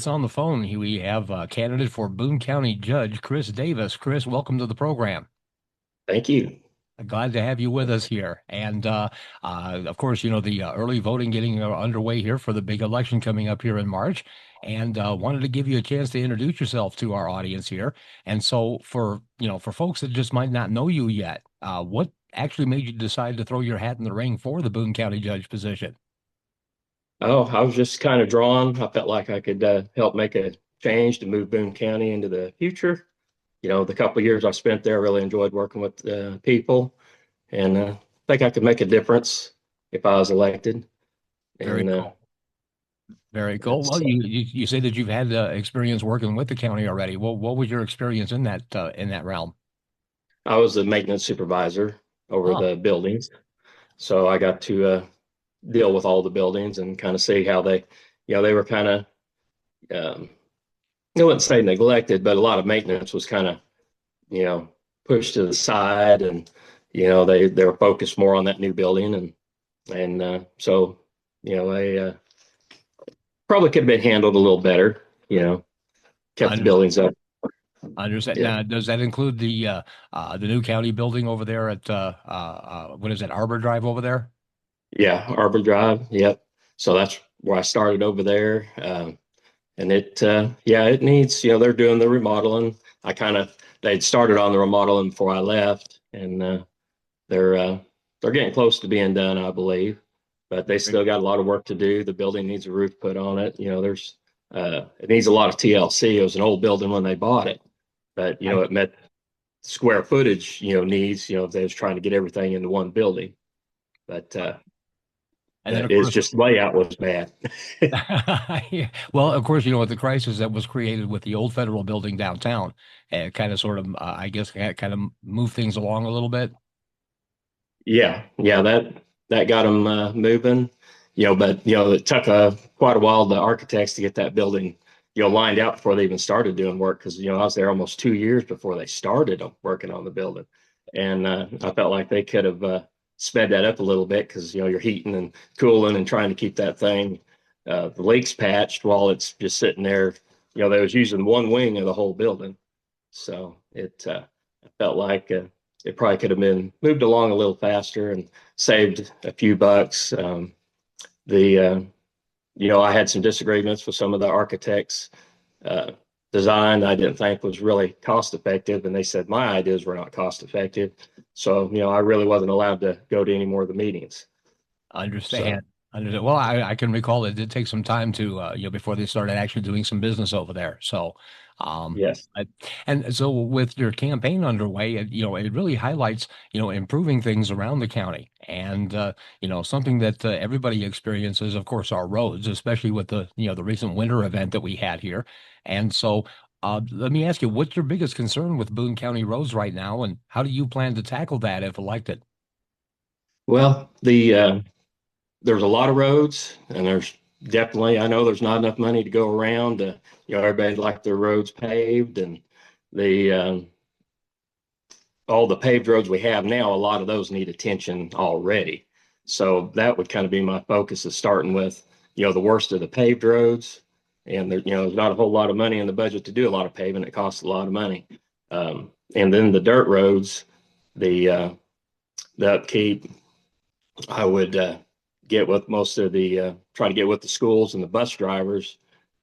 us on the phone, we have a candidate for Boone County Judge, Chris Davis. Chris, welcome to the program. Thank you. Glad to have you with us here. And of course, the early voting getting underway here for the big election coming up here in March. And wanted to give you a chance to introduce yourself to our audience here. And so for folks that just might not know you yet, what actually made you decide to throw your hat in the ring for the Boone County Judge position? Oh, I was just kind of drawn. I felt like I could help make a change to move Boone County into the future. The couple of years I spent there, I really enjoyed working with people, and think I could make a difference if I was elected. Very And cool. Very cool. that's Well, you say that you've had experience working with the county already. Well, what was your experience in that realm? I was the maintenance supervisor over Oh, the buildings, so I got to deal with all the buildings and kind of see how they were kind of, um, I wouldn't say neglected, but a lot of maintenance was kind of you know, pushed to the side, and they were focused more on that new building, and so they probably could have been handled a little better. Kept the under, buildings up. understand. Yeah, Now, does that include the new county building over there at what is that, Arbor Drive over there? yeah, Arbor Drive. Yep. So that's where I started over there, and yeah, it needs. They're doing the remodeling. I kind of they'd started on the remodeling before I left, and they're uh, they're getting close to being done, I believe, but they still got a lot of work to do. The building needs a roof put on it. It needs a lot of TLC. It was an old building when they bought it, but I, it met square footage needs. They was trying to get everything into one building, but and then that of is course, just layout was bad. yeah. Well, of course, with the crisis that was created with the old federal building downtown, it kind of sort of, I guess, kind of moved things along a little bit. Yeah, that got them moving. But it took quite a while the architects to get that building lined out before they even started doing work, because I was there almost 2 years before they started working on the building, and I felt like they could have sped that up a little bit, because you're heating and cooling and trying to keep that thing the leaks patched while it's just sitting there. They was using one wing of the whole building, so I felt like it probably could have been moved along a little faster and saved a few bucks. The I had some disagreements with some of the architects' uh, design I didn't think was really cost effective, and they said my ideas were not cost effective. So I really wasn't allowed to go to any more of the meetings. So Understand. Understand. Well, I can recall it did take some time to, before they started actually doing some business over there. So, um, yes, I, and so with your campaign underway, it really highlights, improving things around the county. And, something that everybody experiences, of course, are roads, especially with the recent winter event that we had here. And so, let me ask you, what's your biggest concern with Boone County roads right now, and how do you plan to tackle that if elected? well, there's a lot of roads, and there's definitely, I know there's not enough money to go around. Everybody like their roads paved, and the all the paved roads we have now, a lot of those need attention already. So that would kind of be my focus, is starting with, the worst of the paved roads. And there's not a whole lot of money in the budget to do a lot of paving. It costs a lot of money. And then the dirt roads, the, uh, the upkeep, I would get with most of try to get with the schools and the bus drivers,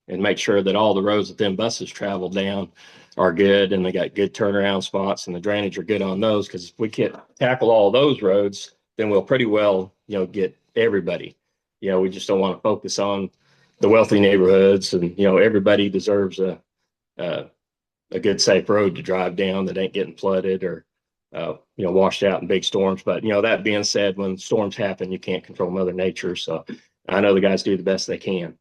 and make sure that all the roads that them buses travel down are good, and they got good turnaround spots, and the drainage are good on those. Because if we can't tackle all those roads, then we'll pretty well, get everybody. We just don't want to focus on the wealthy neighborhoods, and everybody deserves a, a good safe road to drive down that ain't getting flooded or washed out in big storms. But that being said, when storms happen, you can't control Mother Nature. So I know the guys do the best they can.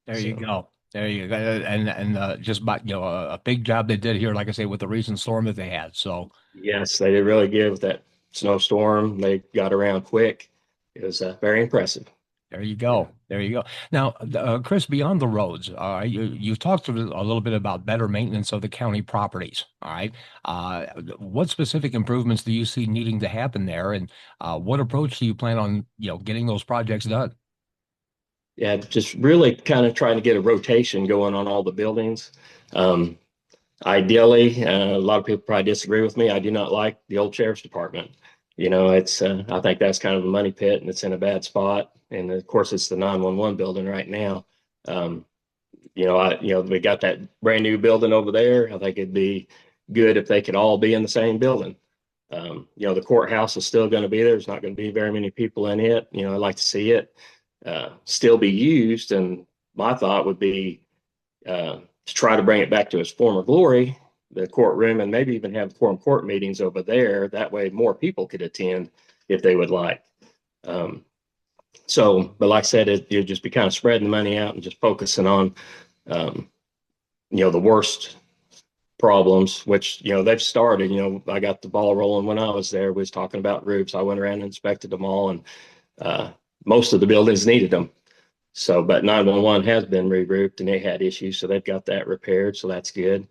There you So go. There you go. And just about, a big job they did here, like I say, with the recent storm that they had. So yes, they did really good with that snowstorm. They got around quick. It was very impressive. there you Yeah. go. There you go. Now, Chris, beyond the roads, you've talked a little bit about better maintenance of the county properties. All right. What specific improvements do you see needing to happen there? And what approach do you plan on, getting those projects done? Yeah, just really kind of trying to get a rotation going on all the buildings. Um, Ideally, a lot of people probably disagree with me. I do not like the old sheriff's department. It's I think that's kind of a money pit and it's in a bad spot. And of course, it's the 911 building right now. Um, we got that brand new building over there. I think it'd be good if they could all be in the same building. The courthouse is still going to be there. There's not going to be very many people in it. I'd like to see it still be used. And my thought would be to try to bring it back to its former glory, the courtroom, and maybe even have quorum court meetings over there. That way, more people could attend if they would like. But like I said, you'd just be kind of spreading the money out and just focusing on, um, the worst problems, which, they've started. I got the ball rolling when I was there. We was talking about roofs. I went around and inspected them all, and most of the buildings needed them. So, but 911 has been re-roofed and they had issues, so they've got that repaired. So that's good.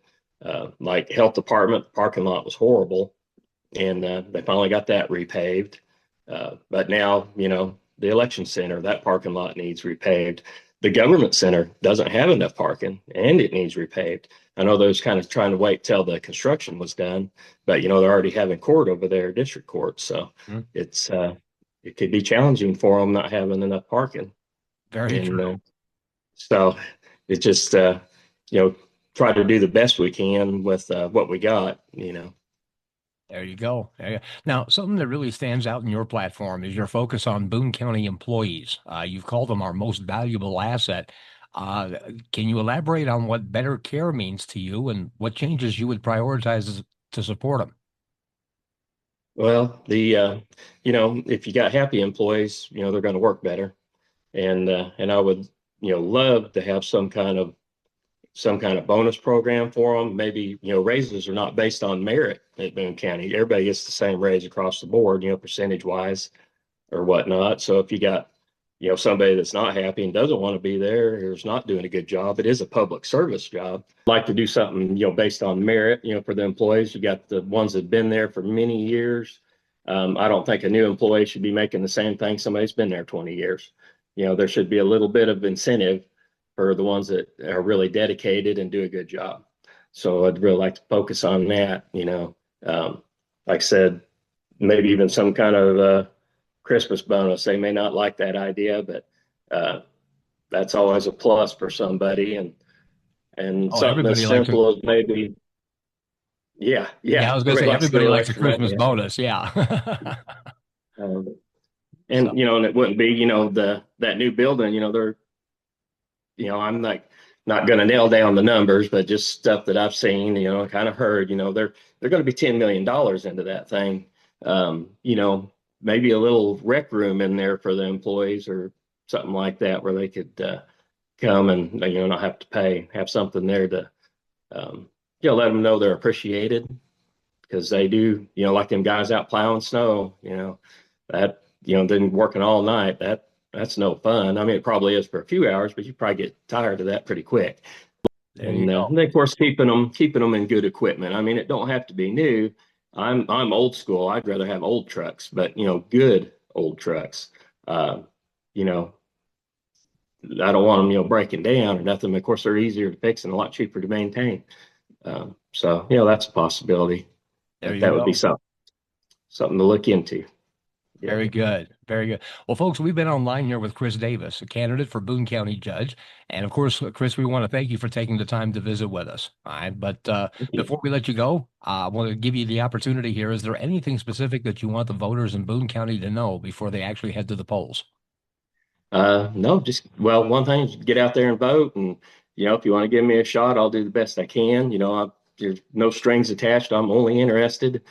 Like health department, parking lot was horrible, and they finally got that repaved. But now, the election center, that parking lot needs repaved. The government center doesn't have enough parking and it needs repaved. I know those kind of trying to wait till the construction was done, but they're already having court over there, district court. So it's it could be challenging for them not having enough parking. Very And true. so it just try to do the best we can with what we got. There you go. There you go. Now, something that really stands out in your platform is your focus on Boone County employees. You've called them our most valuable asset. Uh, can you elaborate on what better care means to you and what changes you would prioritize to support them? Well, if you got happy employees, they're going to work better. And I would love to have some kind of bonus program for them. Maybe raises are not based on merit at Boone County. Everybody gets the same raise across the board, percentage wise or whatnot. So if you got somebody that's not happy and doesn't want to be there or is not doing a good job, it is a public service job. I'd like to do something based on merit. For the employees, you got the ones that've been there for many years. I don't think a new employee should be making the same thing somebody's been there 20 years. There should be a little bit of incentive for the ones that are really dedicated and do a good job. So I'd really like to focus on that. Like I said, maybe even some kind of Christmas bonus. They may not like that idea, but uh, that's always a plus for somebody. And Oh, something as everybody likes a, simple as maybe, yeah, yeah, I yeah, was going to everybody say likes a everybody little likes a extra money. Christmas bonus. Yeah. Um, So, and it wouldn't be, that new building, I'm like not going to nail down the numbers, but just stuff that I've seen, kind of heard, they're going to be $10 million into that thing. Maybe a little rec room in there for the employees or something like that, where they could come and not have to pay, have something there to let them know they're appreciated, because they do, like them guys out plowing snow, that then working all night, that's no fun. I mean, it probably is for a few hours, but you probably get tired of that pretty quick. there you And go. then of course keeping them in good equipment. I mean, it don't have to be new. I'm old school. I'd rather have old trucks, but good old trucks. Uh, you know, I don't want them breaking down or nothing. Of course, they're easier to fix and a lot cheaper to maintain. So that's a possibility. There you That would be go. something to look into. Yeah. Very good. Very good. Well, folks, we've been online here with Chris Davis, a candidate for Boone County Judge. And of course, Chris, we want to thank you for taking the time to visit with us. All right. But Thank you. before we let you go, I want to give you the opportunity here. Is there anything specific that you want the voters in Boone County to know before they actually head to the polls? No, just, well, one thing is get out there and vote. And, if you want to give me a shot, I'll do the best I can. There's no strings attached. I'm only interested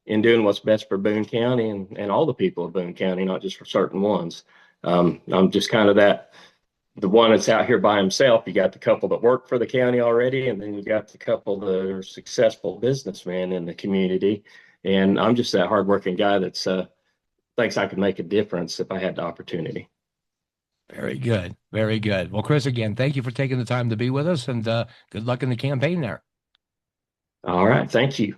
in doing what's best for Boone County and all the people of Boone County, not just for certain ones. I'm just kind of the one that's out here by himself. You got the couple that work for the county already, and then you got the couple that are successful businessmen in the community. And I'm just that hardworking guy that's thinks I could make a difference if I had the opportunity. Very good. Very good. Well, Chris, again, thank you for taking the time to be with us and good luck in the campaign there. All right. Thank you.